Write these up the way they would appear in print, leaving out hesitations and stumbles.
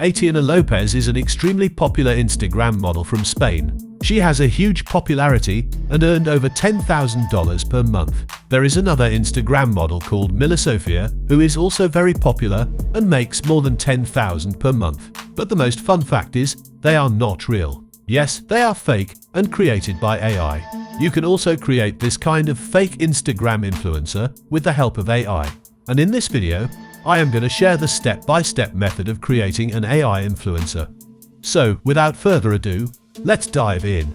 Aitana Lopez is an extremely popular Instagram model from Spain. She has a huge popularity and earned over $10,000 per month. There is another Instagram model called Mila Sofia, who is also very popular and makes more than $10,000 per month. But the most fun fact is, they are not real. Yes, they are fake and created by AI. You can also create this kind of fake Instagram influencer with the help of AI. And in this video, I am going to share the step-by-step method of creating an AI influencer. So, without further ado, let's dive in.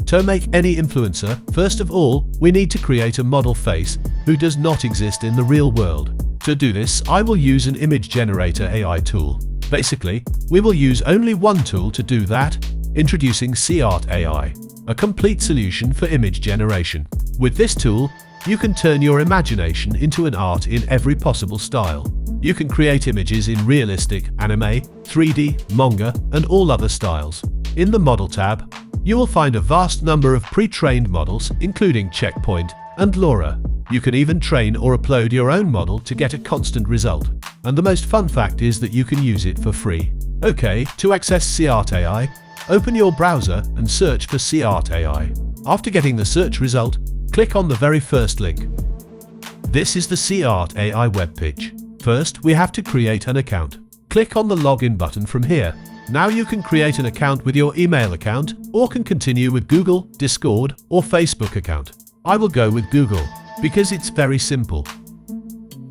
To make any influencer, first of all, we need to create a model face who does not exist in the real world. To do this, I will use an image generator AI tool. Basically, we will use only one tool to do that, introducing SeaArt AI, a complete solution for image generation. With this tool, you can turn your imagination into an art in every possible style. You can create images in realistic, anime, 3D, manga, and all other styles. In the Model tab, you will find a vast number of pre-trained models, including Checkpoint and Laura. You can even train or upload your own model to get a constant result. And the most fun fact is that you can use it for free. Okay, to access SeaArt AI, open your browser and search for SeaArt AI. After getting the search result, click on the very first link. This is the SeaArt AI webpage. First, we have to create an account. Click on the login button from here. Now you can create an account with your email account or can continue with Google, Discord, or Facebook account. I will go with Google because it's very simple.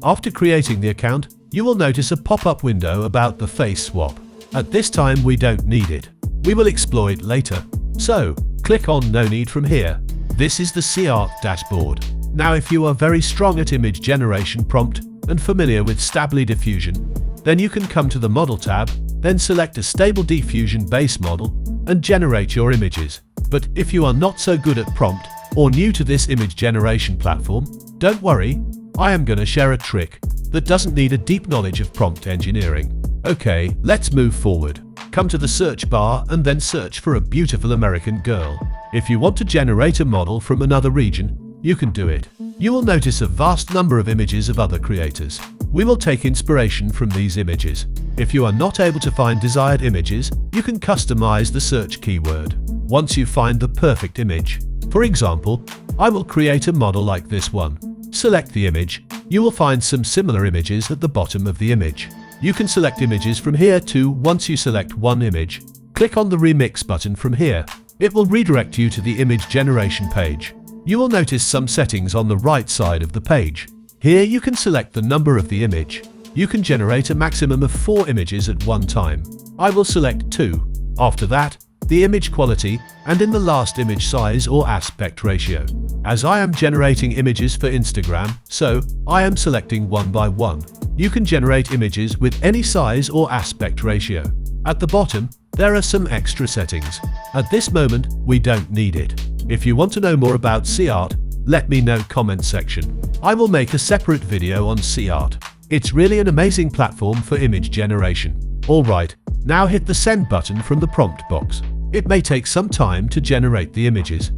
After creating the account, you will notice a pop-up window about the FaceSwap. At this time, we don't need it. We will explore it later. So, click on No Need from here. This is the SeaArt dashboard. Now if you are very strong at image generation prompt and familiar with Stable Diffusion, then you can come to the Model tab, then select a Stable Diffusion base model and generate your images. But if you are not so good at prompt or new to this image generation platform, don't worry, I am going to share a trick that doesn't need a deep knowledge of prompt engineering. Okay, let's move forward. Come to the search bar and then search for a beautiful American girl. If you want to generate a model from another region, you can do it. You will notice a vast number of images of other creators. We will take inspiration from these images. If you are not able to find desired images, you can customize the search keyword. Once you find the perfect image, for example, I will create a model like this one. Select the image. You will find some similar images at the bottom of the image. You can select images from here too. Once you select one image, click on the Remix button from here. It will redirect you to the image generation page. You will notice some settings on the right side of the page. Here you can select the number of the image. You can generate a maximum of 4 images at one time. I will select 2. After that, the image quality, and in the last image size or aspect ratio. As I am generating images for Instagram, so I am selecting one by one. You can generate images with any size or aspect ratio. At the bottom, there are some extra settings. At this moment, we don't need it. If you want to know more about SeaArt, let me know comment section. I will make a separate video on SeaArt. It's really an amazing platform for image generation. Alright, now hit the send button from the prompt box. It may take some time to generate the images.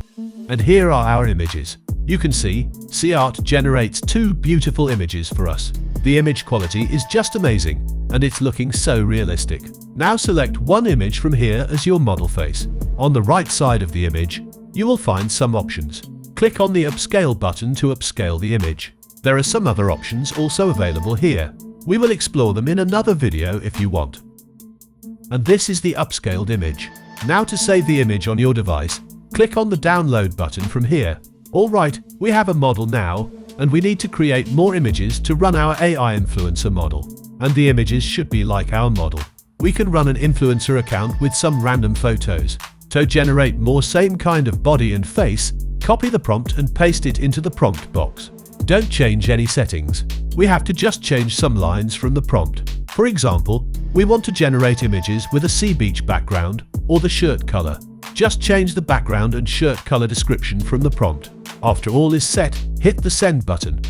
And here are our images. You can see, SeaArt generates 2 beautiful images for us. The image quality is just amazing, and it's looking so realistic. Now select one image from here as your model face. On the right side of the image, you will find some options. Click on the Upscale button to upscale the image. There are some other options also available here. We will explore them in another video if you want. And this is the upscaled image. Now to save the image on your device, click on the Download button from here. Alright, we have a model now, and we need to create more images to run our AI influencer model. And the images should be like our model. We can run an influencer account with some random photos. To generate more same kind of body and face, copy the prompt and paste it into the prompt box. Don't change any settings. We have to just change some lines from the prompt. For example, we want to generate images with a sea beach background or the shirt color. Just change the background and shirt color description from the prompt. After all is set, hit the send button.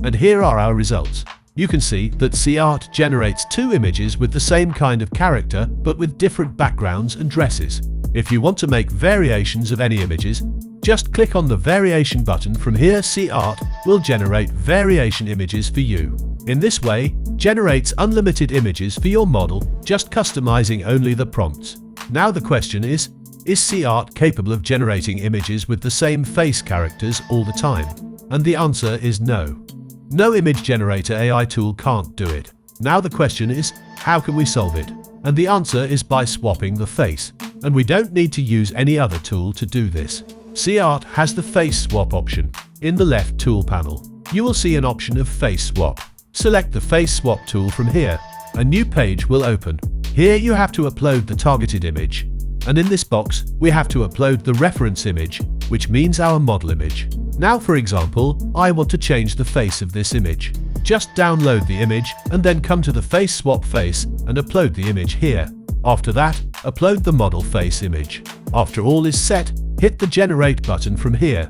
And here are our results. You can see that SeaArt generates 2 images with the same kind of character but with different backgrounds and dresses. If you want to make variations of any images, just click on the variation button from here. SeaArt will generate variation images for you. In this way, generates unlimited images for your model, just customizing only the prompts. Now the question is SeaArt capable of generating images with the same face characters all the time? And the answer is no. No image generator AI tool can't do it. Now the question is, how can we solve it? And the answer is by swapping the face. And we don't need to use any other tool to do this. SeaArt has the face swap option. In the left tool panel, you will see an option of face swap. Select the face swap tool from here. A new page will open. Here you have to upload the targeted image. And in this box, we have to upload the reference image, which means our model image. Now for example, I want to change the face of this image. Just download the image and then come to the face swap face and upload the image here. After that, upload the model face image. After all is set, hit the generate button from here.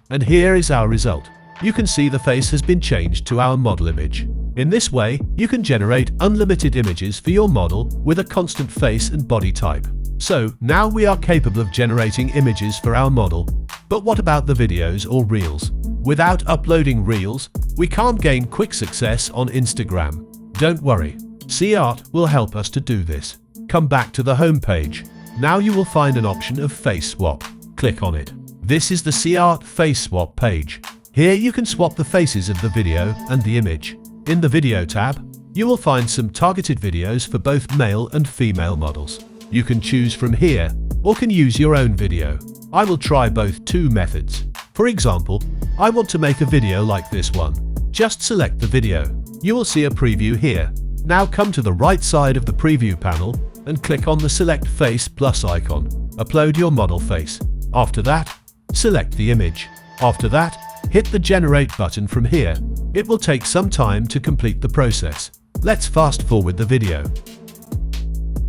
And here is our result. You can see the face has been changed to our model image. In this way, you can generate unlimited images for your model with a constant face and body type. So now we are capable of generating images for our model. But what about the videos or reels? Without uploading reels, we can't gain quick success on Instagram. Don't worry, SeaArt will help us to do this. Come back to the home page. Now you will find an option of face swap. Click on it. This is the SeaArt face swap page. Here you can swap the faces of the video and the image. In the video tab, you will find some targeted videos for both male and female models. You can choose from here or can use your own video. I will try both two methods. For example, I want to make a video like this one. Just select the video. You will see a preview here. Now come to the right side of the preview panel and click on the select face plus icon. Upload your model face. After that, select the image. After that, hit the generate button from here. It will take some time to complete the process. Let's fast forward the video.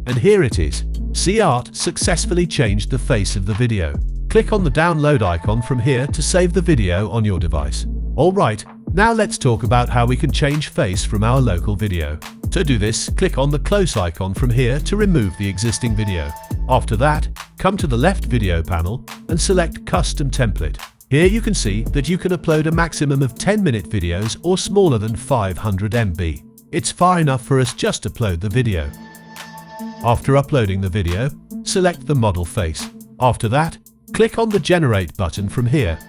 And here it is. SeaArt successfully changed the face of the video. Click on the download icon from here to save the video on your device. Alright, now let's talk about how we can change face from our local video. To do this, click on the close icon from here to remove the existing video. After that, come to the left video panel and select Custom Template. Here you can see that you can upload a maximum of 10-minute videos or smaller than 500 MB. It's far enough for us just to upload the video. After uploading the video, select the model face. After that, click on the generate button from here.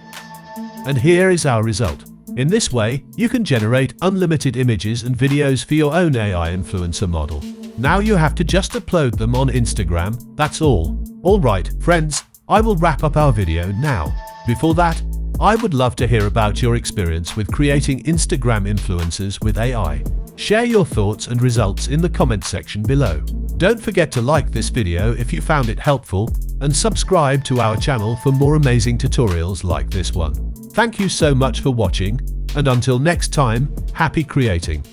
And here is our result. In this way, you can generate unlimited images and videos for your own AI influencer model. Now you have to just upload them on Instagram, that's all. Alright, friends, I will wrap up our video now. Before that, I would love to hear about your experience with creating Instagram influencers with AI. Share your thoughts and results in the comment section below. Don't forget to like this video if you found it helpful and subscribe to our channel for more amazing tutorials like this one. Thank you so much for watching, and until next time, happy creating.